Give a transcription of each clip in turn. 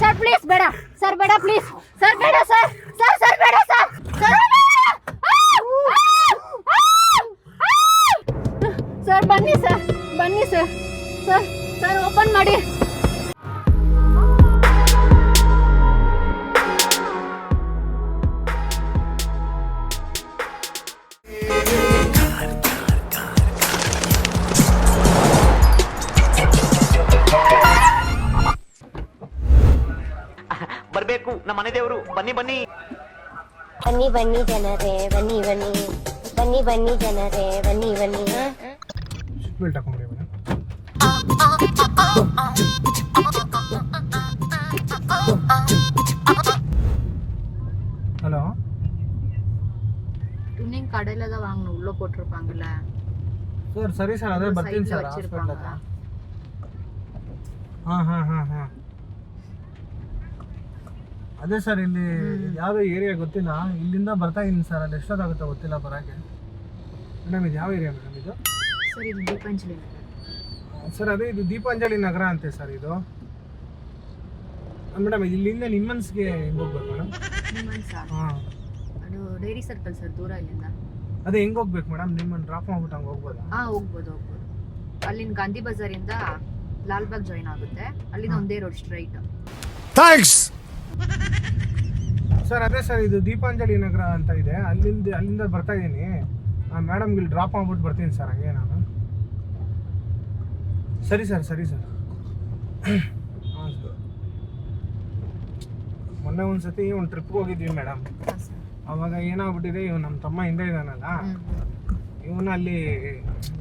Sir please ಬೇಡ sir, ಬೇಡ please sir, ಬೇಡ ಸರ್, ಸರ್ ಸರ್ ಬೇಡ ಸರ್, ಸರ್ ಬನ್ನಿ ಸರ್, ಬನ್ನಿ ಸರ್, ಸರ್ ಸರ್ ಓಪನ್ ಮಾಡಿ. ಬರ್ಬೇಕು ನಮ್ಮ ಮನೆ ದೇವರು. ಬನ್ನಿ ಬನ್ನಿ ಬನ್ನಿ ಬನ್ನಿ ಜನರೇ, ಬನ್ನಿ ಬನ್ನಿ ಬನ್ನಿ ಬನ್ನಿ ಜನರೇ, ಬನ್ನಿ ಬನ್ನಿ. ஹலோ, துணிங் கடையில தான் வாங்கணும், உள்ள போட்டுருப்பாங்கல்ல சார். சரி சார், அதே ಬರ್ತೀನಿ ಸರ್ ಹಾಸ್ಪಿಟಲ್ ಹತ್ರ. ಹಾ ಅದೇ ಸರ್, ಇಲ್ಲಿ ಯಾವ ಏರಿಯಾ ಗೊತ್ತಿಲ್ಲ, ಇಲ್ಲಿಂದ ಬರ್ತಾ ಇದ್ದೀನಿ ಸರ್. ಅಲ್ಲಿ ಎಷ್ಟೊತ್ತಾಗುತ್ತೆ ಗೊತ್ತಿಲ್ಲ ಬರೋಕ್ಕೆ. ಮೇಡಮ್ ಇದು ಯಾವ ಏರಿಯಾ ಮೇಡಮ್ ಇದು? ಸರ್ ಇದು ದೀಪಾಂಜಲಿ ನಗರ. ಸರ್ ಅದೇ ಇದು ದೀಪಾಂಜಲಿ ನಗರ ಅಂತೆ ಸರ್ ಇದು. ಮೇಡಮ್ ಇಲ್ಲಿಂದ ನಿಮ್ಮನ್ಸ್ಗೆ ಹೆಂಗೆ ಹೋಗ್ಬೇಕು ಮೇಡಮ್? ಹಾಂ, ಅದು ಡೈರಿ ಸರ್ಕಲ್ ಸರ್, ದೂರ ಇಲ್ಲಿಂದ. ಅದೇ ಹೆಂಗೆ ಹೋಗ್ಬೇಕು ಮೇಡಮ್? ನಿಮ್ಮನ್ನು ಡ್ರಾಪ್ ಮಾಡ್ಬಿಟ್ಟು ಹಂಗೆ ಹೋಗ್ಬೋದಾ? ಹಾಂ ಹೋಗ್ಬೋದು. ಅಲ್ಲಿಂದ ಗಾಂಧಿ ಬಜಾರಿಂದ ಲಾಲ್ಬಾಗ್ ಜಾಯಿನ್ ಆಗುತ್ತೆ, ಅಲ್ಲಿಂದ ಒಂದೇ ರೋಡ್ ಸ್ಟ್ರೈಟ್. Thanks sir. ಅದೇ ಸರ್, ಇದು ದೀಪಾಂಜಲಿ ನಗರ ಅಂತ ಇದೆ, ಅಲ್ಲಿಂದ ಬರ್ತಾ ಇದ್ದೀನಿ. ಮೇಡಮ್ಗೆ ಇಲ್ಲಿ ಡ್ರಾಪ್ ಮಾಡ್ಬಿಟ್ಟು ಬರ್ತೀನಿ ಸರ್, ಹಂಗೆ ನಾನು. ಸರಿ ಸರ್, ಸರಿ ಸರ್. ಹಾಂ ಸರ್. ಮೊನ್ನೆ ಒಂದ್ಸತಿ ಒಂದು ಟ್ರಿಪ್ಗೆ ಹೋಗಿದ್ವಿ ಮೇಡಮ್. ಅವಾಗ ಏನಾಗ್ಬಿಟ್ಟಿದೆ, ಇವ್ ನಮ್ಮ ತಮ್ಮ ಹಿಂದೆ ಇದ್ದಾನಲ್ಲ, ಇವನು ಅಲ್ಲಿ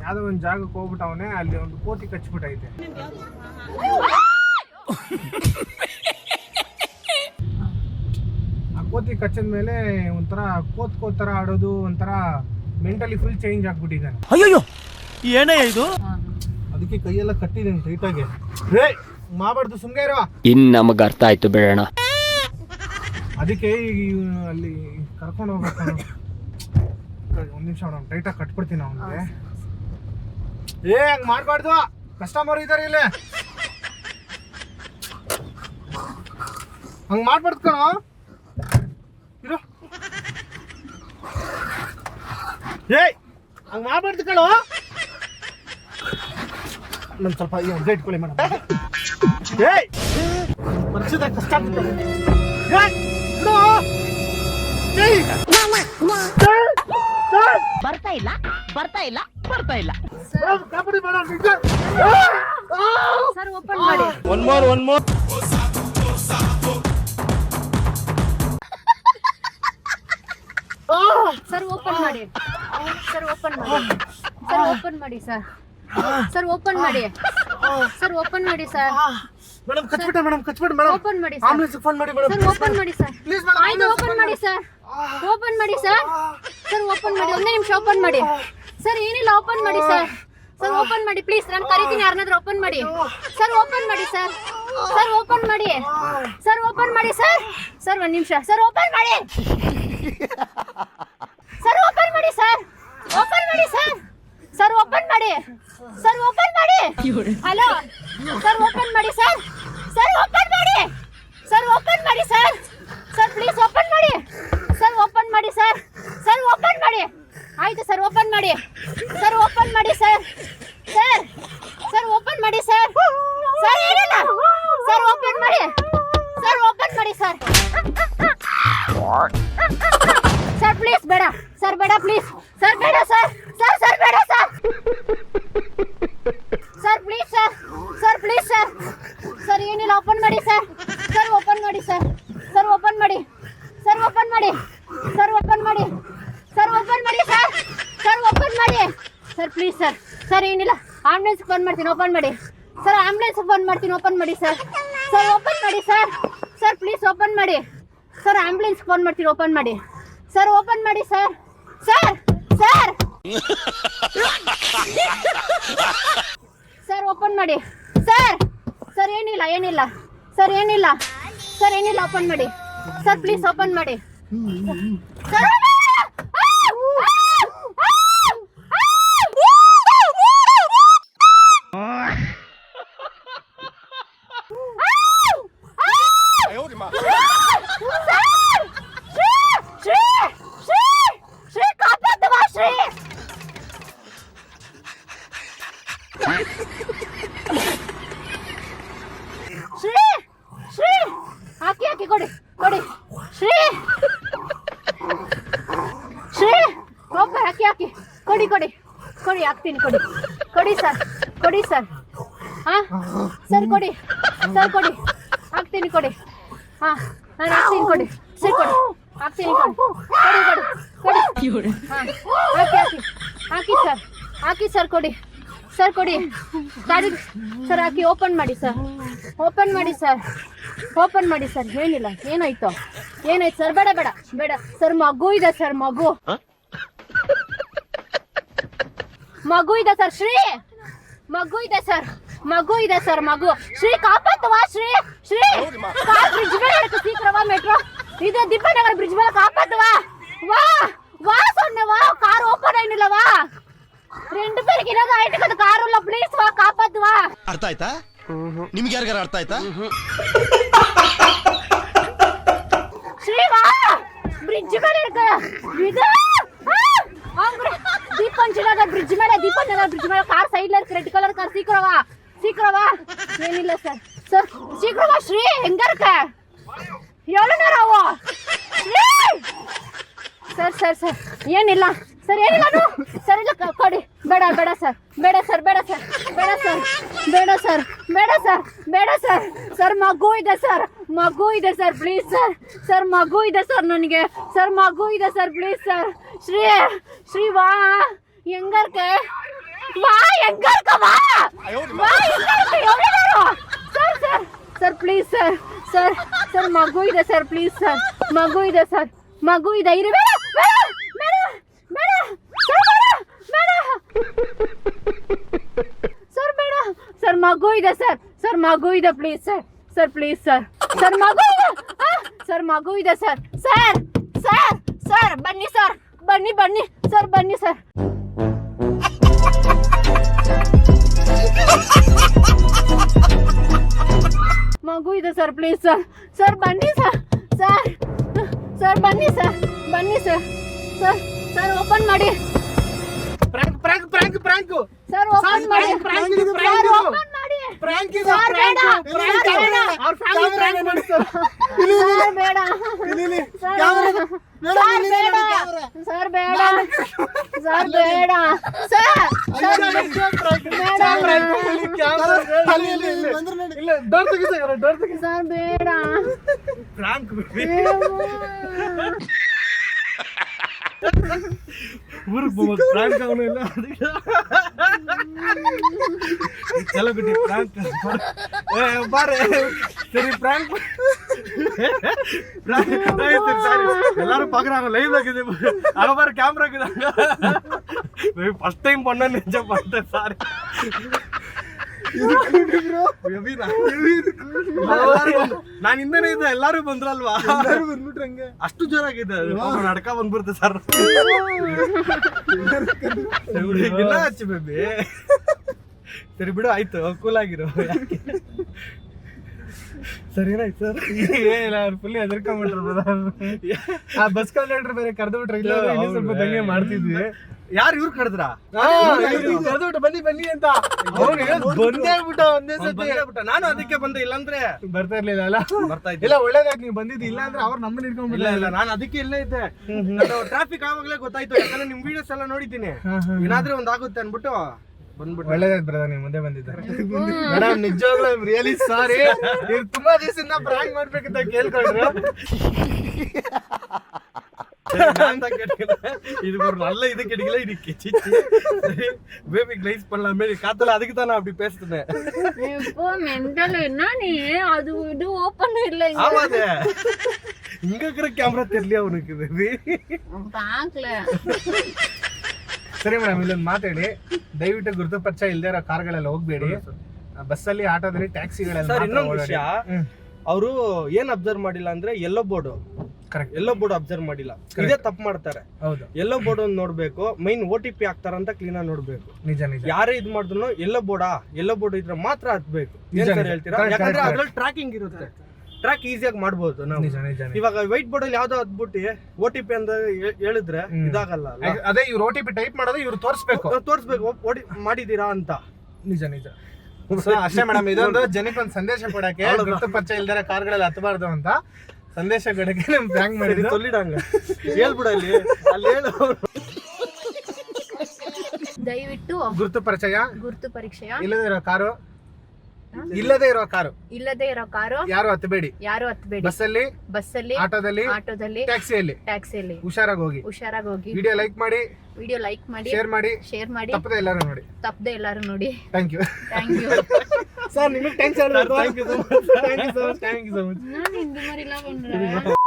ಯಾವುದೋ ಒಂದು ಜಾಗಕ್ಕೆ ಹೋಗ್ಬಿಟ್ಟವನೇ, ಅಲ್ಲಿ ಒಂದು ಕೋತಿ ಕಚ್ಬಿಟ್ಟೈತೆ. ಆ ಕೋತಿ ಕಚ್ಚಿದ ಮೇಲೆ ಒಂಥರ ಕೋತ್ ಥರ ಆಡೋದು, ಒಂಥರ ಮೆಂಟಲಿ ಫುಲ್ ಚೇಂಜ್ ಆಗ್ಬಿಟ್ಟಿದ್ದಾನೆ. ಅಯ್ಯೋ ಏನೇ ಇದು? ಅದಕ್ಕೆ ಕೈಯೆಲ್ಲ ಕಟ್ಟಿದ್ದೀನಿ ಟೈಟಾಗಿ. ಹೇ ಮಾಡಬಾರ್ದು, ಸುಮ್ಮನೆ ಇರೋ. ಇನ್ನು ನಮಗೆ ಅರ್ಥ ಆಯ್ತು ಬೇಡ. ಅದಕ್ಕೆ ಅಲ್ಲಿ ಕರ್ಕೊಂಡು ಹೋಗ್ಬೇಕು. ಒಂದು ನಿಮಿಷ ಮೇಡಮ್, ಟೈಟಾಗಿ ಕಟ್ಬಿಡ್ತೀನಿ ಅವನಿಗೆ. ಹಂಗೆ ಮಾಡಬಾರ್ದು, ಕಸ್ಟಮರ್ ಇದ್ದಾರೆ ಇಲ್ಲಿ, ಹಂಗೆ ಮಾಡ್ಬಾರ್ದು ಕಣೋ. ಇರು, ಹಂಗೆ ಮಾಡ್ಬಾರ್ದು ಕಣೋ. ನಾನು ಸ್ವಲ್ಪ ಇಟ್ಕೊಳ್ಳಿ ಮೇಡಮ್. ಪರಿಚಯ ಕಷ್ಟ ಆಗುತ್ತೆ. ಬರ್ತಾ ಇಲ್ಲ ಬರ್ತಾ ಇಲ್ಲ ಬರ್ತಾ ಇಲ್ಲ ಸರ್ ಓಪನ್ ಮಾಡಿ. ಒನ್ ಮೋರ್ ಸರ್ ಓಪನ್ ಮಾಡಿ. ಸರ್ ಓಪನ್ ಮಾಡಿ. ಸರ್ ಓಪನ್ ಮಾಡಿ ಸರ್. ಸರ್ ಓಪನ್ ಮಾಡಿ. ಸರ್ ಓಪನ್ ಮಾಡಿ ಸರ್. ಮೇಡಮ್ ಕಚ್ಬಿಟ್ಟೆ ಮೇಡಮ್. ಓಪನ್ ಮಾಡಿ ಸರ್. ಆಂಬುಲೆನ್ಸ್ ಫೋನ್ ಮಾಡಿ ಮೇಡಮ್. ಸರ್ ಓಪನ್ ಮಾಡಿ ಸರ್. Please madam. ಆಯ್ತು ಓಪನ್ ಮಾಡಿ ಸರ್. ಓಪನ್ ಮಾಡಿ ಸರ್. ಸರ್ ಓಪನ್ ಮಾಡಿ, ಒಂದೇ ನಿಮಿಷ ಓಪನ್ ಮಾಡಿ ಸರ್. ಏನಿಲ್ಲ, ಓಪನ್ ಮಾಡಿ ಸರ್. ಸರ್ ಓಪನ್ ಮಾಡಿ ಪ್ಲೀಸ್, ನಾನು ಕರಿತೀನಿ ಯಾರನ್ನಾದ್ರೂ. ಓಪನ್ ಮಾಡಿ ಸರ್. ಓಪನ್ ಮಾಡಿ ಸರ್. ಸರ್ ಓಪನ್ ಮಾಡಿ. ಸರ್ ಓಪನ್ ಮಾಡಿ ಸರ್. ಸರ್ ಒಂದು ನಿಮಿಷ ಸರ್, ಓಪನ್ ಮಾಡಿ ಸರ್. ಓಪನ್ ಮಾಡಿ ಸರ್. ಓಪನ್ ಮಾಡಿ ಸರ್. ಸರ್ ಓಪನ್ ಮಾಡಿ. ಸರ್ ಓಪನ್ ಮಾಡಿ. ಹಲೋ ಸರ್, ಓಪನ್ ಮಾಡಿ ಸರ್. ಸರ್ ಓಪನ್ ಮಾಡಿ. ಸರ್ ಓಪನ್ ಮಾಡಿ ಸರ್. ಸರ್ ಪ್ಲೀಸ್ ಓಪನ್ ಮಾಡಿ ಸರ್. ಓಪನ್ ಮಾಡಿ ಸರ್. ಸರ್ ಓಪನ್ ಮಾಡಿ. ಆಯ್ತು ಸರ್, ಓಪನ್ ಮಾಡಿ ಸರ್. ಓಪನ್ ಮಾಡಿ ಸರ್. ಸರ್ ಸರ್ ಓಪನ್ ಮಾಡಿ ಸರ್. ಸರ್ ಏನಿಲ್ಲ ಸರ್, ಓಪನ್ ಮಾಡಿ ಸರ್. ಓಪನ್ ಮಾಡಿ ಸರ್. ಸರ್ ಪ್ಲೀಸ್ ಬೇಡ ಸರ್, ಬೇಡ ಪ್ಲೀಸ್ ಸರ್, ಬೇಡ ಸರ್. ಸರ್ ಸರ್ ಬೇಡ sir. Sir please sir. Sir please sir. Sir ಏನಿಲ್ಲ, ಓಪನ್ ಮಾಡಿ ಸರ್. ಸರ್ ಓಪನ್ ಮಾಡಿ ಸರ್. ಸರ್ ಓಪನ್ ಮಾಡಿ. ಸರ್ ಓಪನ್ ಮಾಡಿ. ಸರ್ ಓಪನ್ ಮಾಡಿ. ಸರ್ ಓಪನ್ ಮಾಡಿ ಸರ್. ಸರ್ ಓಪನ್ ಮಾಡಿ ಸರ್. Please sir. ಸರ್ ಏನಿಲ್ಲ, ಆಂಬುಲೆನ್ಸ್ ಫೋನ್ ಮಾಡ್ತೀನಿ, ಓಪನ್ ಮಾಡಿ ಸರ್. ಆಂಬುಲೆನ್ಸ್ ಫೋನ್ ಮಾಡ್ತೀನಿ, ಓಪನ್ ಮಾಡಿ ಸರ್. ಸರ್ ಓಪನ್ ಮಾಡಿ ಸರ್. ಸರ್ ಪ್ಲೀಸ್ ಓಪನ್ ಮಾಡಿ ಸರ್. ಆಂಬುಲೆನ್ಸ್ ಫೋನ್ ಮಾಡ್ತೀನಿ, ಓಪನ್ ಮಾಡಿ ಸರ್. ಓಪನ್ ಮಾಡಿ sir. Sir sir sir open ಮಾಡಿ ಸರ್. ಸರ್ ಏನಿಲ್ಲ ಸರ್, ಏನಿಲ್ಲ ಸರ್, ಏನಿಲ್ಲ, ಓಪನ್ ಮಾಡಿ ಸರ್. ಪ್ಲೀಸ್ ಓಪನ್ ಮಾಡಿ ಸರ್. ಶ್ರೀ ಶ್ರೀ ಹಾಕಿ ಕೊಡಿ ಶ್ರೀ ಶ್ರೀ ಒಬ್ಬ ಹಾಕಿ ಕೊಡಿ ಹಾಕ್ತೀನಿ ಕೊಡಿ ಸರ್ ಹಾ ಸರ್ ಕೊಡಿ ಹಾಕ್ತೀನಿ ಕೊಡಿ ಹಾ ನಾನು ಹಾಕ್ತೀನಿ ಕೊಡಿ ಸರ್ ಕೊಡಿ ಹಾಕ್ತೀನಿ ಕೊಡಿ ಹಾ ಹಾಕಿ ಸರ್ ಕೊಡಿ ಗಾಡಿ ಸರ್ ಹಾಕಿ ಓಪನ್ ಮಾಡಿ ಸರ್ ಏನಿಲ್ಲ ಏನಾಯ್ತು ಸರ್ ಬೇಡ ಸರ್ ಮಗು ಇದೆ ಸರ್ ಮಗು ಇದೆ ಸರ್ ಶ್ರೀ ಮಗು ಇದೆ ಸರ್ ಶ್ರೀ ಕಾಪಾತ್ತುವಾ ಶ್ರೀ ಕಾರ್ ಬ್ರಿಡ್ಜ್ ಮೇಲೆ ಇருக்கு சீக்கிரமா மெட்ரோ இது திப்பநகர் ಬ್ರಿಡ್ಜ್ ಮೇಲೆ காப்பாத்துவா வா சொன்னவா கார் ஓபன் ஆயினலவா ரெண்டு பேருக்கு இனது ஆயிட்டு கது கார் உள்ள ப்ளீஸ் வா காப்பாத்துவா ಅರ್ಥ ಆಯ್ತಾ ನಿಮಗೆ ಯಾರಿಗಾರ ಅರ್ಥ ಆಯ್ತಾ ಶ್ರೀ வா ಬ್ರಿಡ್ಜ್ ಮೇಲೆ ಇருக்கு ಇದು ದೀಪಂಚನಗರ್ ಬ್ರಿಡ್ಜ್ ಮೇಲೆ ಕಾರ್ ಸೈಡ್ல இருக்கு ரெட் கலர் கார் சீக்கிரம் வா ಏನಿಲ್ಲ ಸರ್ சீக்கிரம் வா ಶ್ರೀ எங்க இருக்க எவ்வளவு நேரம் ஆகும் ಸರ್ ಏನಿಲ್ಲ ಇಲ್ಲ ಕೊಡಿ ಬೇಡ ಸರ್ ಮಗು ಇದೆ ಸರ್ ಪ್ಲೀಸ್ ಸರ್ ಮಗು ಇದೆ ಸರ್ ನನಗೆ ಸರ್ ಮಗು ಇದೆ ಸರ್ ಪ್ಲೀಸ್ ಸರ್ ಶ್ರೀ வா எங்க இருக்க வா எவ்வளவு நேரம் ಸರ್ ಪ್ಲೀಸ್ ಸರ್ ಮಗು ಇದೆ ಸರ್ ಪ್ಲೀಸ್ ಸರ್ ಮಗು ಇದೆ ಇರಿ ಬೇಡ ಸರ್ ಮಗು ಇದೆ ಸರ್ ಮಗು ಇದೆ ಪ್ಲೀಸ್ ಸರ್ ಮಗು ಇದೆ ಸರ್ ಬನ್ನಿ ಸರ್ ಮಗು ಇದೆ ಸರ್ ಪ್ಲೀಸ್ ಸರ್ ಬನ್ನಿ ಸರ್ ಓಪನ್ ಮಾಡಿ ಪ್ರಾಂಕ್ ಸರ್ ಓಪನ್ ಮಾಡಿ ಪ್ರಾಂಕ್ ಸರ್ ಬೇಡ ಊರಿಗೆ ಪ್ರಾಂಕ್ ಅವನು ಇಲ್ಲ ಚಲೋ ಬಿಟ್ಟಿ ಪ್ರಾಂಕ್ ಬಾರೆ ಸರಿ ಪ್ರಾಂಕ್ எல்லாரும் பாக்குறாங்க லைவ்ல இருக்குது அங்க பாரு கேமரா இருக்குது ஃபர்ஸ்ட் டைம் பண்ண நிஜ பண்ணேன் சாரி ನಾನು ಹಿಂದೆನೇ ಇದ್ದೆ ಎಲ್ಲಾರು ಬಂದ್ರಲ್ವಾ ಅಷ್ಟು ಜೋರಾಗಿದೆ ನಡ್ಕ ಬಂದ್ಬಿಡುತ್ತೆ ಸರ್ ಇಲ್ಲ ಹಚ್ಚಿ ಬೇಬಿ ಸರಿ ಬಿಡು ಆಯ್ತು ಕೂಲ್ ಆಗಿರೋ ಸರ್ ಏನಾಯ್ತು ಸರ್ ಏನಿಲ್ಲ ಫುಲ್ ಹೆದರ್ಕೊಂಡ್ಬಿಟ್ರ ಆ ಬಸ್ ಕಂಡಕ್ಟರ್ ಬೇರೆ ಕರೆದ್ಬಿಟ್ರೆ ಇಲ್ಲ ಸ್ವಲ್ಪ ದಂಗೆ ಮಾಡ್ತಿದ್ವಿ ಯಾರು ಇವ್ರು ಕರೆದ್ರ ಕರೆದ್ಬಿಟ್ಟು ಬನ್ನಿ ಅಂತ ಬಂದೇ ಬಿಟ್ಟ ಒಂದೇ ಸತಿ ನಾನು ಅದಕ್ಕೆ ಬಂದೆ ಇಲ್ಲಾಂದ್ರೆ ಬರ್ತಾ ಇರ್ಲಿಲ್ಲ ಅಲ್ಲ ಬರ್ತಾ ಇದ್ದೆ ಇಲ್ಲ ಒಳ್ಳೇದಾಯ್ತು ನೀವು ಬಂದಿದ್ದು ಇಲ್ಲ ಅಂದ್ರೆ ಅವ್ರು ನಮ್ಮನ್ನ ಇಟ್ಕೊಂಡ್ಬಿಲ್ಲ ಇಲ್ಲ ನಾನು ಅದಕ್ಕೆ ಇಲ್ಲೇ ಇದ್ದೆ ಟ್ರಾಫಿಕ್ ಆವಾಗಲೇ ಗೊತ್ತಾಯ್ತು ಯಾಕಂದ್ರೆ ನಿಮ್ ವಿಡಿಯೋಸ್ ಎಲ್ಲ ನೋಡಿದ್ದೀನಿ ಏನಾದ್ರೂ ಒಂದಾಗುತ್ತೆ ಅನ್ಬಿಟ್ಟು ಬಂದ್ಬಿಟ್ಟು ಒಳ್ಳೇದಾಯ್ತು ಬ್ರದರ್ ನೀವು ಮುಂದೆ ಬಂದಿದ್ದಾರೆ ಮೇಡಮ್ ನಿಜವಾಗ್ಲೂ ರಿಯಲಿ ಸಾರಿ ನೀವು ತುಂಬಾ ದಿವಸದಿಂದ ಪ್ರಾಂಕ್ ಮಾಡ್ಬೇಕಂತ ಕೇಳ್ಕೊಂಡ್ರು இது ஒரு நல்ல இது கிடைக்கல இதுக்கு பேபி கிளைஸ் பண்ணலாமே காத்துல அதுக்கு தான் நான் அப்படி பேசுறேன் இப்போ மெண்டல் என்ன நீ அது இது ஓபன் இல்ல ஆமாது இங்க இருக்கிற கேமரா தெரியல உனக்கு பேபி பாக்கல ಸರಿ ಮೇಡಮ್ ಇಲ್ಲೊಂದು ಮಾತಾಡಿ ದಯವಿಟ್ಟು ಗುರುತುಪರಿಚಯ ಇಲ್ಲದೆ ಇರೋ ಕಾರ್ಗಳೆಲ್ಲ ಹೋಗ್ಬೇಡಿ ಬಸ್ಸಲ್ಲಿ ಆಟೋದಲ್ಲಿ ಟ್ಯಾಕ್ಸಿಗಳೆಲ್ಲ ಅವರು ಏನ್ ಅಬ್ಸರ್ವ್ ಮಾಡಿಲ್ಲ ಅಂದ್ರೆ ಎಲ್ಲೋ ಬೋರ್ಡ್ ಅಬ್ಸರ್ವ್ ಮಾಡಿಲ್ಲ ಇದೇ ತಪ್ಪು ಮಾಡ್ತಾರೆ ಹೌದು ಎಲ್ಲೋ ಬೋರ್ಡ್ ಒಂದು ನೋಡ್ಬೇಕು ಮೈನ್ OTP ಹಾಕ್ತಾರ ಅಂತ ಕ್ಲೀನ್ ಆಗಿ ನೋಡ್ಬೇಕು ನಿಜ ಯಾರೇ ಇದ್ ಮಾಡಿದ್ರು ಎಲ್ಲೋ ಬೋರ್ಡ್ ಇದ್ರೆ ಮಾತ್ರ ಹತ್ಬೇಕು ಹೇಳ್ತೀರಾ ಯಾಕಂದ್ರೆ ಅದ್ರಲ್ಲಿ ಟ್ರ್ಯಾಕಿಂಗ್ ಇರುತ್ತೆ ಟ್ರ್ಯಾಕ್ ಈಸಿಯಾಗಿ ಮಾಡ್ಬೋದು ನಾವು ಇವಾಗ ವೈಟ್ ಬೋರ್ಡ್ ಅಲ್ಲಿ ಯಾವ್ದೋ ಹತ್ಬಿಟ್ಟು OTP ಅಂತ ಹೇಳಿದ್ರೆ ಇದಾಗಲ್ಲ ಅದೇ ಇವ್ರು OTP ಟೈಪ್ ಮಾಡೋದು ಇವ್ರು ತೋರಿಸ್ಬೇಕು ಮಾಡಿದೀರಾ ಅಂತ ನಿಜ ನಿಜ. So, ಅಷ್ಟೇ ಮೇಡಮ್, ಇದೊಂದು ಜನಕ್ಕೆ ಒಂದು ಸಂದೇಶ ಕೊಡಕ್ಕೆ, ಗುರುತು ಪರಿಚಯ ಇಲ್ದರೆ ಕಾರ್ಗಳಲ್ಲಿ ಹತ್ತಬಾರ್ದು ಅಂತ ಸಂದೇಶ ಕೊಡಕ್ಕೆ ನಮ್ ಬ್ಯಾಂಕ್ ಮಾಡಿದ್ವಿ. ತೊಲ್ಲಿಡಂಗ ಹೇಳ್ಬಿಡ ಅಲ್ಲಿ ಹೇಳು. ದಯವಿಟ್ಟು ಗುರುತು ಪರಿಚಯ ಗುರುತು ಪರೀಕ್ಷೆಯ ಇಲ್ಲದೇ ಇರೋ ಕಾರು ಇಲ್ಲದೆ ಇರೋ ಕಾರು ಯಾರು ಹತ್ತಬೇಡಿ. ಬಸ್ಸಲ್ಲಿ, ಆಟೋದಲ್ಲಿ, ಟ್ಯಾಕ್ಸಿಯಲ್ಲಿ ಹುಷಾರಾಗಿ ಹೋಗಿ. ವಿಡಿಯೋ ಲೈಕ್ ಮಾಡಿ, ಶೇರ್ ಮಾಡಿ, ತಪ್ಪದೆ ಎಲ್ಲರೂ ನೋಡಿ. ಥ್ಯಾಂಕ್ ಯು ಸರ್ ನಿಮಗೆ ಥ್ಯಾಂಕ್ಸ್ ಹೇಳಬೇಕು. Thank you so much. ನಾನು ಹಿಂದೂ ಮರಿಲ್ಲ ಬಂದ್ರೆ